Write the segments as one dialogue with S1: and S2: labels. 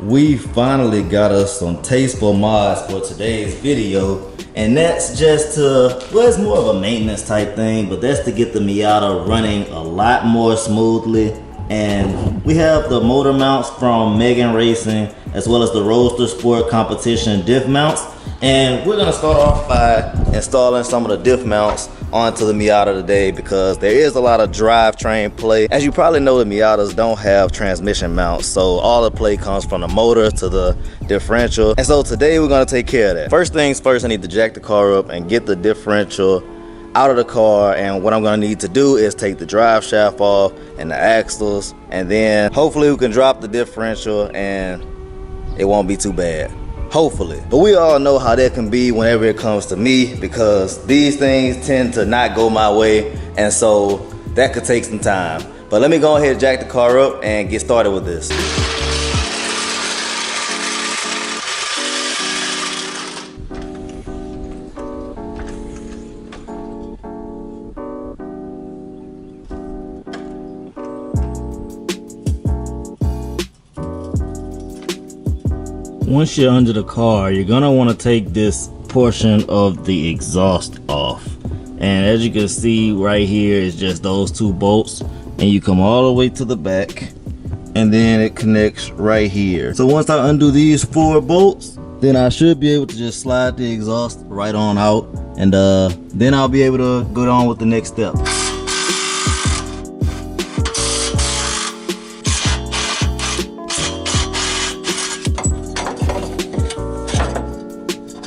S1: we finally got us some tasteful mods for today's video, and that's just to, well, it's more of a maintenance type thing, but that's to get the Miata running a lot more smoothly. And we have the motor mounts from Megan Racing, as well as the Roadster Sport Competition diff mounts. And we're gonna start off by installing some of the diff mounts onto the Miata today, because there is a lot of drivetrain play. As you probably know, the Miatas don't have transmission mounts, so all the play comes from the motor to the differential. And so today we're gonna take care of that. First things first, I need to jack the car up and get the differential out of the car. And what I'm gonna need to do is take the drive shaft off and the axles, and then hopefully we can drop the differential and it won't be too bad. Hopefully. But we all know how that can be whenever it comes to me, because these things tend to not go my way, and so that could take some time. But let me go ahead and jack the car up and get started with this. Once you're under the car, you're gonna want to take this portion of the exhaust off. And as you can see right here, is just those two bolts, and you come all the way to the back, and then it connects right here. So once I undo these 4 bolts, then I should be able to just slide the exhaust right on out, and then I'll be able to go on with the next step.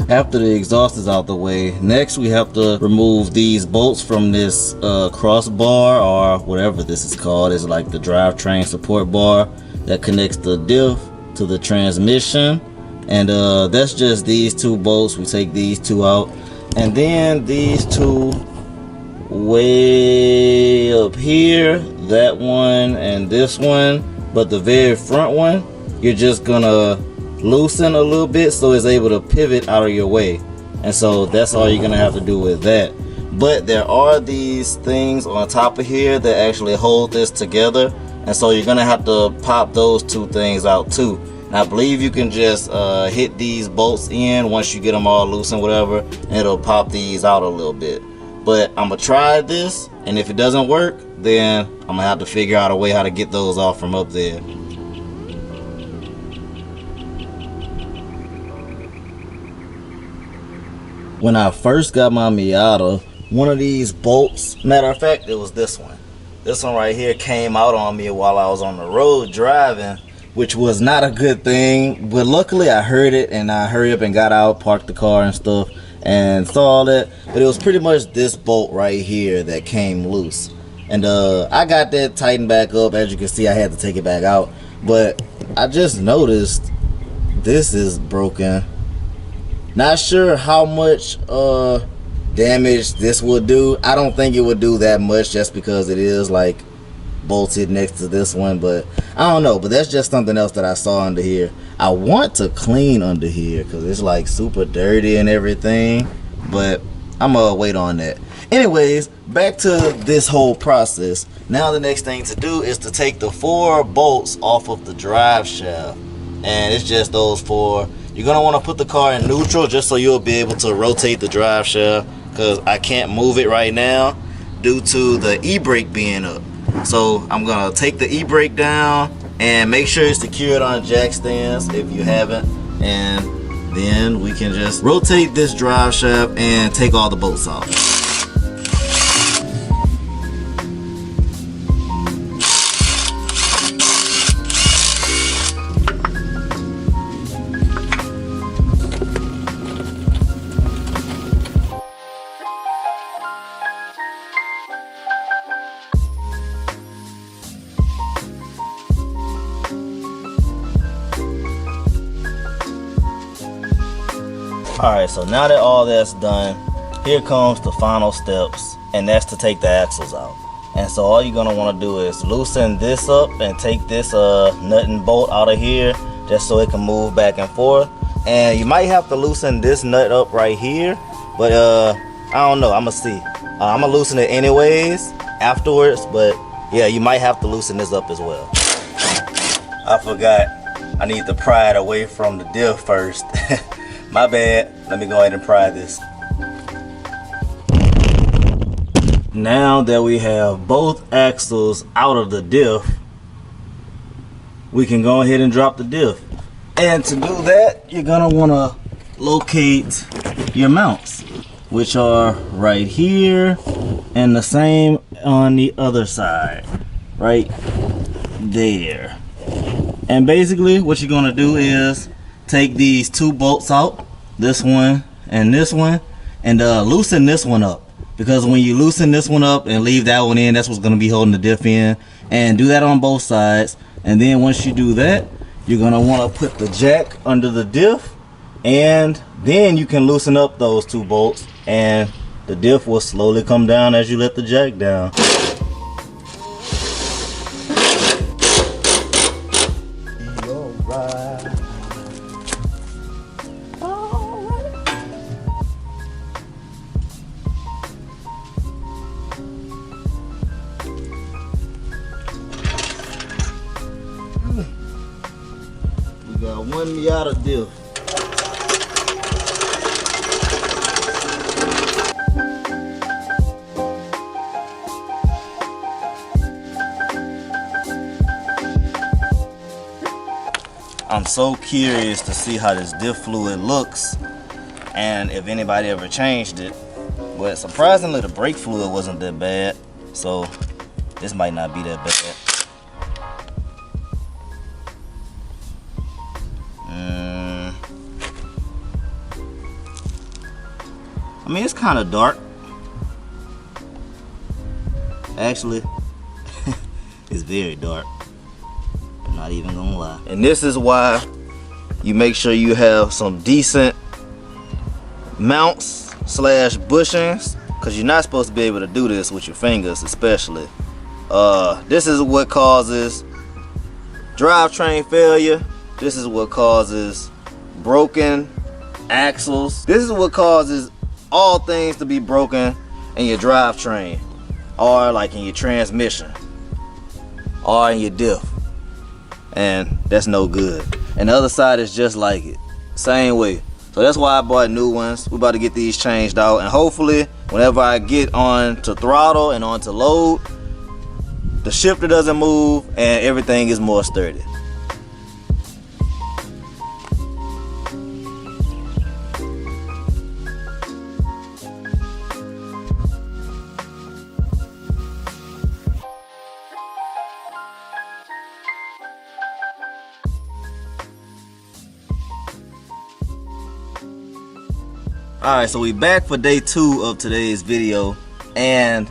S1: After the exhaust is out the way, next we have to remove these bolts from this crossbar, or whatever this is called. It's like the drivetrain support bar that connects the diff to the transmission. And that's just these 2 bolts. We take these 2 out, and then these 2 way up here, that one and this one. But the very front one, you're just gonna loosen a little bit so it's able to pivot out of your way. And so that's all you're gonna have to do with that. But there are these things on top of here that actually hold this together, and so you're gonna have to pop those 2 things out too. And I believe you can just hit these bolts in once you get them all loose and whatever, and it'll pop these out a little bit. But I'm gonna try this, and if it doesn't work, then I'm gonna have to figure out a way how to get those off from up there. When I first got my Miata, one of these bolts, matter of fact, it was this one. This one right here came out on me while I was on the road driving, which was not a good thing. But luckily I heard it, and I hurried up and got out, parked the car and stuff, and saw all that. But it was pretty much this bolt right here that came loose. And I got that tightened back up. As you can see, I had to take it back out. But I just noticed this is broken. Not sure how much damage this would do. I don't think it would do that much, just because it is like bolted next to this one, but I don't know. But that's just something else that I saw under here. I want to clean under here because it's like super dirty and everything, but I'm gonna wait on that. Anyways, back to this whole process. Now the next thing to do is to take the 4 bolts off of the drive shaft, and it's just those 4. You're gonna want to put the car in neutral just so you'll be able to rotate the drive shaft, because I can't move it right now due to the e-brake being up. So I'm gonna take the e-brake down and make sure it's secured on jack stands if you haven't, and then we can just rotate this drive shaft and take all the bolts off. Alright, so now that all that's done, here comes the final steps, and that's to take the axles out. And so all you're gonna want to do is loosen this up and take this nut and bolt out of here, just so it can move back and forth. And you might have to loosen this nut up right here, but I don't know, I'm gonna see. I'm gonna loosen it anyways afterwards, but yeah, you might have to loosen this up as well. I forgot I need to pry it away from the diff first. My bad. Let me go ahead and pry this. Now that we have both axles out of the diff, we can go ahead and drop the diff. And to do that, you're gonna wanna locate your mounts, which are right here and the same on the other side, right there. And basically what you're gonna do is take these two bolts out, this one, and loosen this one up. Because when you loosen this one up and leave that one in, that's what's gonna be holding the diff in. And do that on both sides. And then once you do that, you're gonna wanna put the jack under the diff, and then you can loosen up those two bolts and the diff will slowly come down as you let the jack down. We got one Miata diff. I'm so curious to see how this diff fluid looks and if anybody ever changed it. But surprisingly, the brake fluid wasn't that bad, so this might not be that bad. I mean, it's kind of dark. Actually, it's very dark. I'm not even gonna lie. And this is why you make sure you have some decent mounts slash bushings, because you're not supposed to be able to do this with your fingers, especially. This is what causes drivetrain failure. This is what causes broken axles. This is what causes all things to be broken in your drivetrain, or like in your transmission, or in your diff. And that's no good. And the other side is just like it, same way. So that's why I bought new ones. We're about to get these changed out, and hopefully whenever I get on to throttle and on to load, the shifter doesn't move and everything is more sturdy. Alright, so we back for day 2 of today's video, and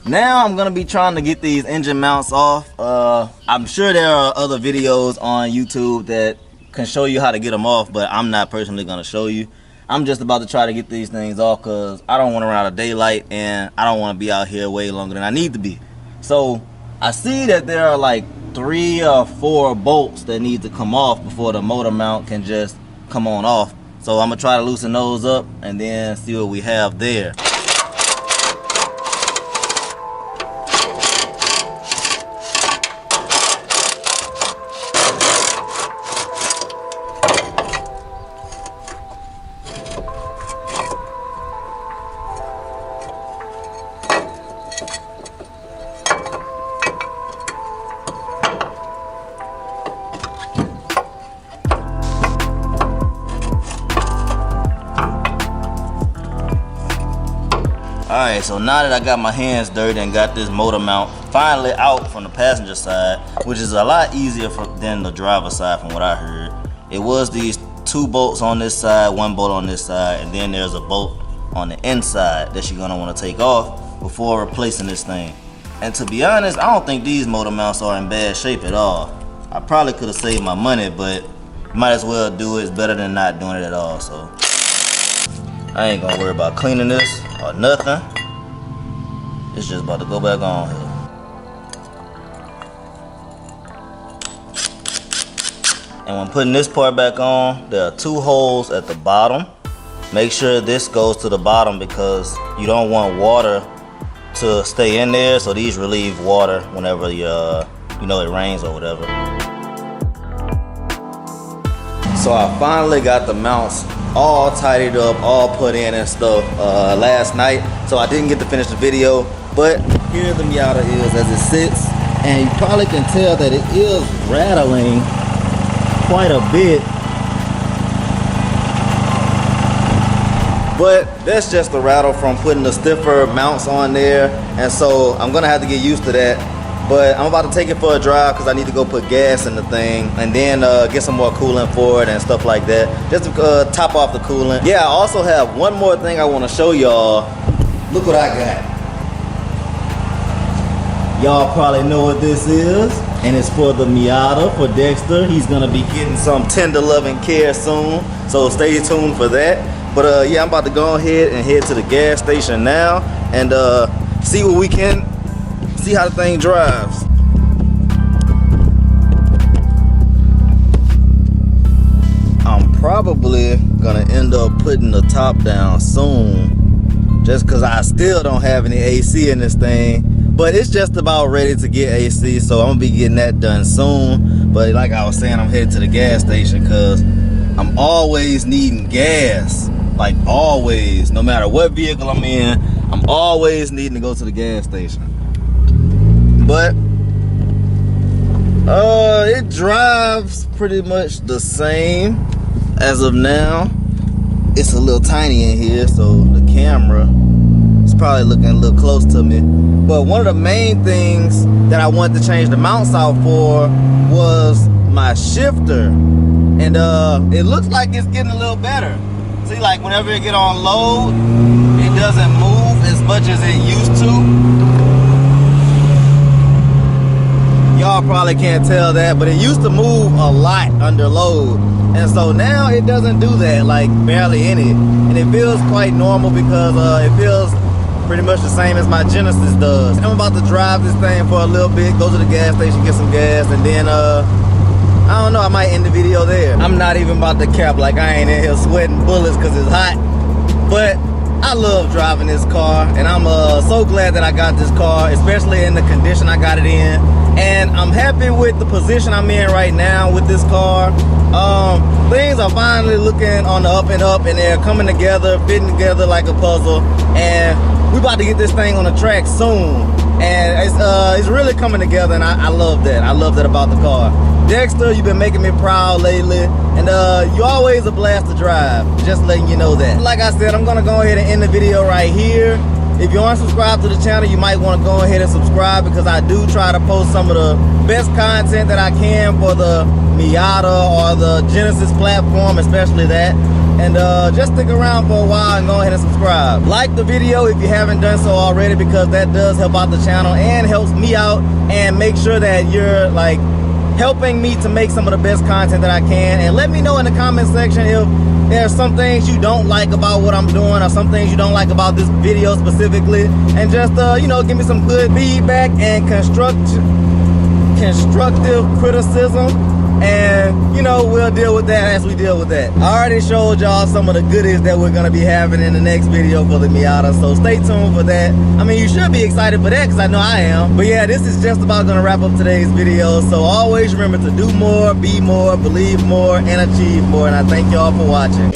S1: now I'm gonna be trying to get these engine mounts off. I'm sure there are other videos on YouTube that can show you how to get them off, but I'm not personally gonna show you. I'm just about to try to get these things off because I don't want to run out of daylight and I don't want to be out here way longer than I need to be. So I see that there are like 3 or 4 bolts that need to come off before the motor mount can just come on off. So I'm gonna try to loosen those up and then see what we have there. Alright, so now that I got my hands dirty and got this motor mount finally out from the passenger side, which is a lot easier than the driver's side from what I heard. It was these 2 bolts on this side, 1 bolt on this side, and then there's a bolt on the inside that you're going to want to take off before replacing this thing. And to be honest, I don't think these motor mounts are in bad shape at all. I probably could have saved my money, but might as well do it. It's better than not doing it at all. So I ain't gonna worry about cleaning this or nothing. It's just about to go back on here. And when putting this part back on, there are 2 holes at the bottom. Make sure this goes to the bottom because you don't want water to stay in there, so these relieve water whenever you know it rains or whatever. So I finally got the mounts all tidied up, all put in and stuff last night. So I didn't get to finish the video, but here the Miata is as it sits. And you probably can tell that it is rattling quite a bit. But that's just the rattle from putting the stiffer mounts on there. And so I'm gonna have to get used to that. But I'm about to take it for a drive because I need to go put gas in the thing and then get some more coolant for it and stuff like that. Just to top off the coolant. Yeah, I also have one more thing I want to show y'all. Look what I got. Y'all probably know what this is. And it's for the Miata, for Dexter. He's going to be getting some tender loving care soon. So stay tuned for that. But yeah, I'm about to go ahead and head to the gas station now and see what we can. See how the thing drives. I'm probably gonna end up putting the top down soon, just because I still don't have any AC in this thing. But it's just about ready to get AC, so I'm gonna be getting that done soon. But like I was saying, I'm headed to the gas station because I'm always needing gas. Like always, no matter what vehicle I'm in, I'm always needing to go to the gas station. But it drives pretty much the same as of now. It's a little tiny in here, so the camera is probably looking a little close to me. But one of the main things that I wanted to change the mounts out for was my shifter. And it looks like it's getting a little better. See, like whenever it get on load, it doesn't move as much as it used to. Y'all probably can't tell that, but it used to move a lot under load. And so now it doesn't do that, like barely any. And it feels quite normal because it feels pretty much the same as my Genesis does. I'm about to drive this thing for a little bit, go to the gas station, get some gas, and then I don't know, I might end the video there. I'm not even about to cap, like I ain't in here sweating bullets because it's hot. But I love driving this car, and I'm so glad that I got this car, especially in the condition I got it in. And I'm happy with the position I'm in right now with this car. Things are finally looking on the up and up, and they're coming together, fitting together like a puzzle. And we're about to get this thing on the track soon. And it's really coming together, and I love that. I love that about the car. Dexter, you've been making me proud lately, and you're always a blast to drive. Just letting you know that. Like I said, I'm gonna go ahead and end the video right here. If you aren't subscribed to the channel, you might want to go ahead and subscribe because I do try to post some of the best content that I can for the Miata or the Genesis platform, especially that. And just stick around for a while and go ahead and subscribe. Like the video if you haven't done so already, because that does help out the channel and helps me out, and make sure that you're like helping me to make some of the best content that I can. And let me know in the comment section if there's some things you don't like about what I'm doing, or some things you don't like about this video specifically. And just you know, give me some good feedback and constructive criticism. And you know, we'll deal with that as we deal with that. I already showed y'all some of the goodies that we're gonna be having in the next video for the Miata, so stay tuned for that. I mean, you should be excited for that because I know I am. But yeah, this is just about gonna wrap up today's video. So always remember to do more, be more, believe more, and achieve more. And I thank y'all for watching.